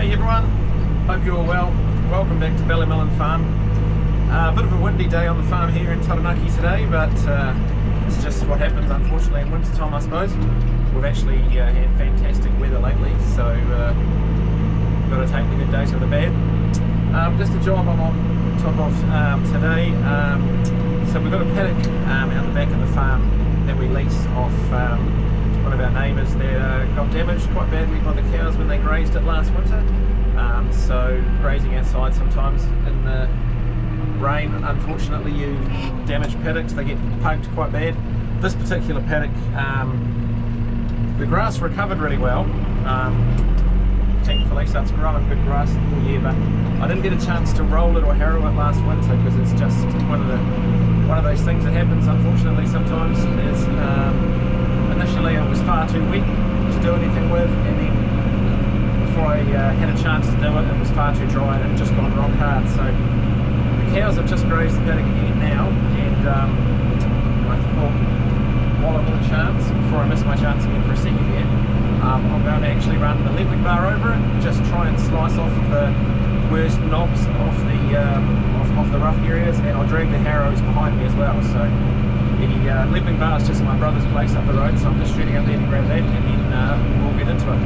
Hey everyone, hope you're all well. Welcome back to Ballymullin farm. A bit of a windy day on the farm here in Taranaki today, but it's just what happens unfortunately in winter time, I suppose. We've actually had fantastic weather lately, so got to take the good days with the bad. Just a job I'm on top of today. So we've got a paddock out the back of the farm that we lease off one of our neighbours that got damaged quite badly by the cows when they grazed it last winter. So grazing outside sometimes in the rain, unfortunately you damage paddocks, they get pugged quite bad. This particular paddock, the grass recovered really well, thankfully, so it's growing good grass all year, but I didn't get a chance to roll it or harrow it last winter because it's just one of those things that happens unfortunately sometimes. Is initially it was far too wet to do anything with, and then before I had a chance to do it, it was far too dry and it had just gone rock hard. So the cows have just grazed the paddock again now, and I thought, while I've got a chance, before I miss my chance again for a second year, I'm going to actually run the leveling bar over it, just try and slice off the worst knobs off the rough areas, and I'll drag the harrows behind me as well. So the leveling bar is just my brother's place up the road, so I'm just shooting up there to grab that, and then we'll get into it.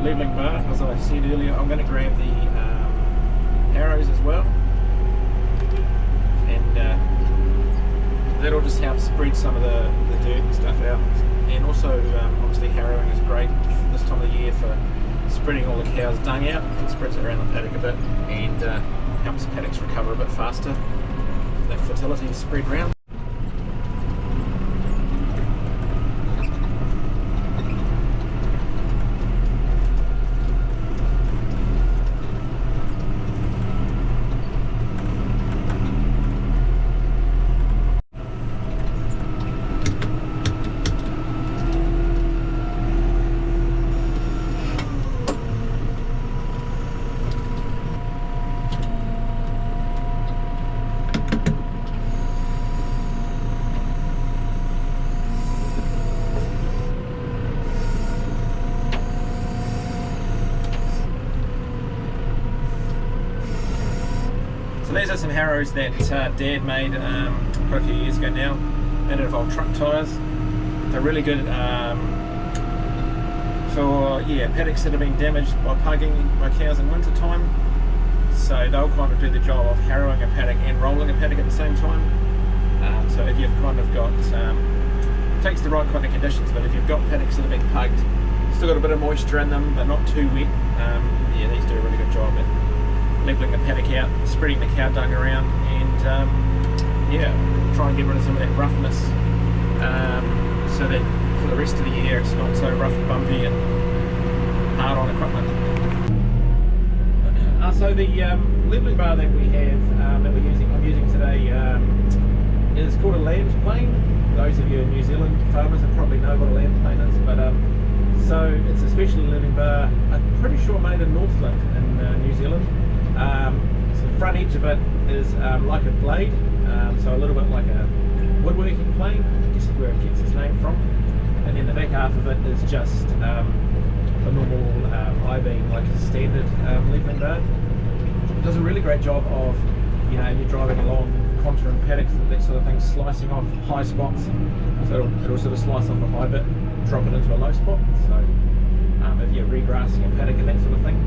Leveling bar, as I said earlier, I'm going to grab the harrows as well, and that'll just help spread some of the dirt and stuff out, and also obviously harrowing is great this time of the year for spreading all the cows' dung out. It spreads it around the paddock a bit and helps paddocks recover a bit faster. That fertility is spread around. So these are some harrows that Dad made quite a few years ago now, made out of old truck tyres. They're really good for paddocks that have been damaged by pugging by cows in winter time. So they'll kind of do the job of harrowing a paddock and rolling a paddock at the same time. So if you've kind of got, takes the right kind of conditions, but if you've got paddocks that have been pugged, still got a bit of moisture in them, but not too wet, these do a really good job at leveling the paddock out, spreading the cow dung around, and try and get rid of some of that roughness, so that for the rest of the year it's not so rough and bumpy and hard on equipment. So the leveling bar that we have, I'm using today, is called a land plane. Those of you in New Zealand farmers will probably know what a land plane is, but so it's a special leveling bar, I'm pretty sure made in Northland in New Zealand. So the front edge of it is like a blade, so a little bit like a woodworking plane, this is where it gets its name from, and then the back half of it is just a normal I-beam, like a standard leveling bar. It does a really great job of, you're driving along contouring paddocks, that sort of thing, slicing off high spots, so it'll sort of slice off a high bit, drop it into a low spot, so if you're regrassing a paddock and that sort of thing.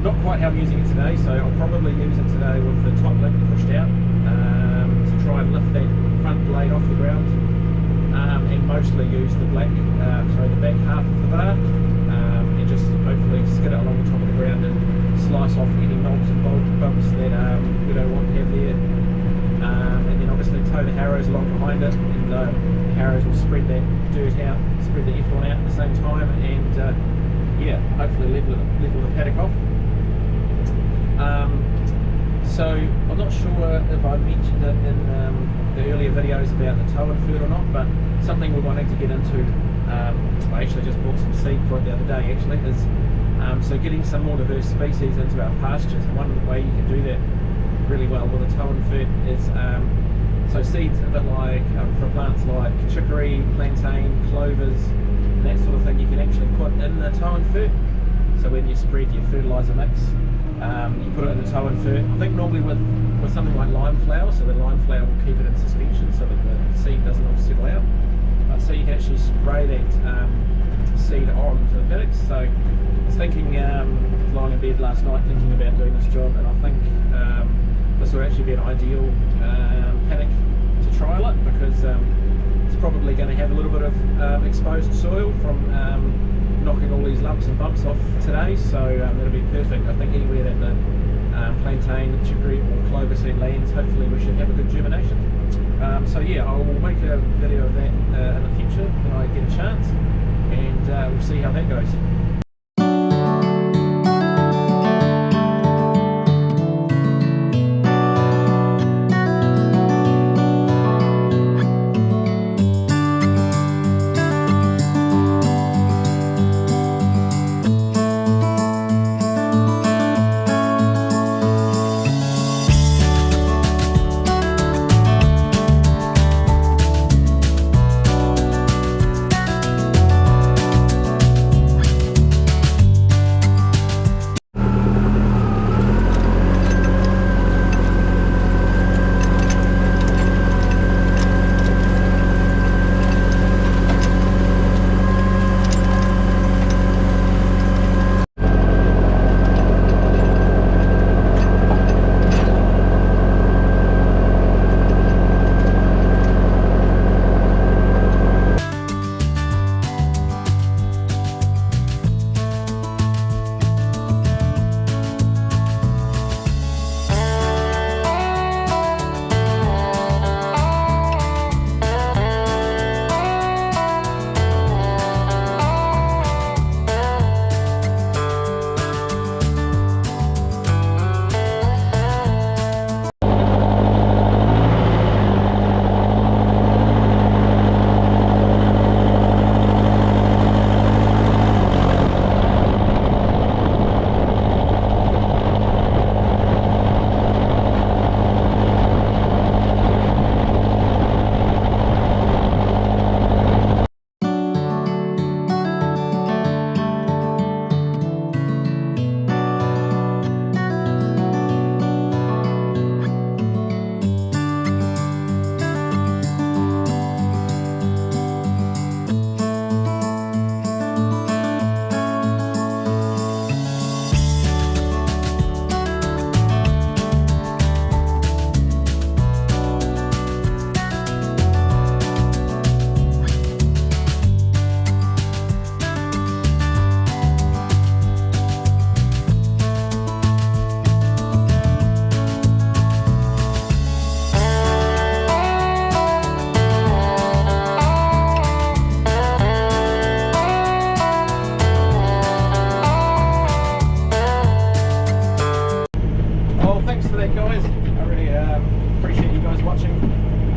Not quite how I'm using it today, so I'll probably use it today with the top lip pushed out to try and lift that front blade off the ground, and mostly use the back half of the bar, and just hopefully skid it along the top of the ground and slice off any knobs and bumps that we don't want to have there, and then obviously tow the harrows along behind it, and the harrows will spread that dirt out, spread the effluent out at the same time, and hopefully level the paddock off. So I'm not sure if I mentioned it in the earlier videos about the Tow and Fert or not, but something we're wanting to get into, I actually just bought some seed for it the other day actually, is so getting some more diverse species into our pastures. And one way you can do that really well with a Tow and Fert is so seeds a bit like for plants like chicory, plantain, clovers, and that sort of thing, you can actually put in the Tow and Fert. So when you spread your fertiliser mix, you put it in the Tow and Fert. I think normally with something like lime flour, so the lime flour will keep it in suspension so that the seed doesn't all settle out. So you can actually spray that seed onto the paddocks. So I was thinking, lying in bed last night thinking about doing this job, and I think this would actually be an ideal paddock to trial it, because it's probably going to have a little bit of exposed soil from knocking all these lumps and bumps off today, so that'll be perfect. I think anywhere that the plantain, chicory or clover seed lands, hopefully we should have a good germination. So yeah, I will make a video of that in the future when I get a chance, and we'll see how that goes. that, guys. I really appreciate you guys watching.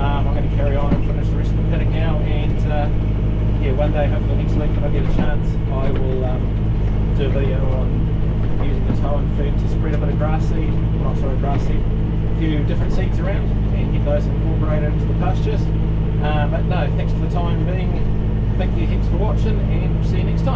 I'm going to carry on and finish the rest of the paddock now, and yeah, one day, hopefully next week, if I get a chance, I will do a video on using the Tow and Fert to spread a bit of grass seed, well, not sorry, grass seed, a few different seeds around, and get those incorporated into the pastures. But no, thanks for the time being. Thank you heaps for watching, and see you next time.